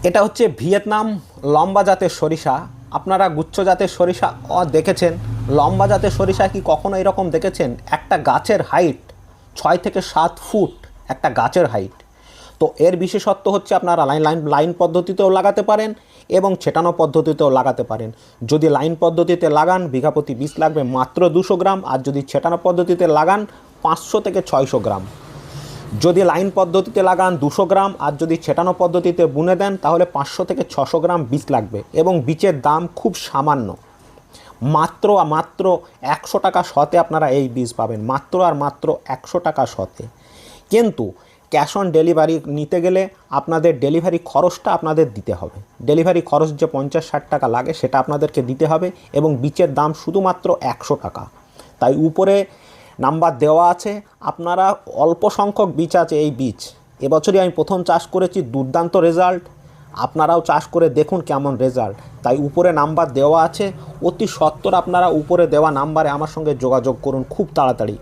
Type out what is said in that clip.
এটা হচ্ছে ভিয়েতনাম লম্বা জাতের সরিষা। আপনারা গুচ্ছ জাতের সরিষা দেখেছেন, লম্বা জাতের সরিষা কি কখনো এরকম দেখেছেন? একটা গাছের হাইট 6 থেকে 7 ফুট, একটা গাছের হাইট। তো এর বিশেষত্ব হচ্ছে আপনারা লাইন পদ্ধতিতেও লাগাতে পারেন এবং ছেটানো পদ্ধতিতেও লাগাতে পারেন। যদি লাইন পদ্ধতিতে লাগান বিঘাপতি বীজ লাগবে মাত্র 200 গ্রাম, আর যদি ছেটানো পদ্ধতিতে লাগান 500 থেকে 600 গ্রাম। যদি লাইন পদ্ধতিতে লাগান 200 গ্রাম, আর যদি ছেটানো পদ্ধতিতে বুনে দেন তাহলে 500 থেকে 600 গ্রাম বীজ লাগবে, এবং বীজের দাম খুব সামান্য, মাত্র 100 টাকা শতে আপনারা এই বীজ পাবেন, মাত্র 100 টাকা শতে। কিন্তু ক্যাশ অন ডেলিভারি নিতে গেলে আপনাদের ডেলিভারি খরচটা আপনাদের দিতে হবে। ডেলিভারি খরচ যে 50-60 টাকা লাগে সেটা আপনাদেরকে দিতে হবে, এবং বীজের দাম শুধুমাত্র 100 টাকা। তাই উপরে নাম্বার দেওয়া আছে, আপনারা অল্প সংখ্যক বীজ আছে এই বীজ। এবছরই আমি প্রথম চাষ করেছি, দুর্দান্ত রেজাল্ট। আপনারাও চাষ করে দেখুন কেমন রেজাল্ট। তাই উপরে নাম্বার দেওয়া আছে, অতি সত্বর আপনারা উপরে দেওয়া নাম্বারে আমার সঙ্গে যোগাযোগ করুন খুব তাড়াতাড়ি।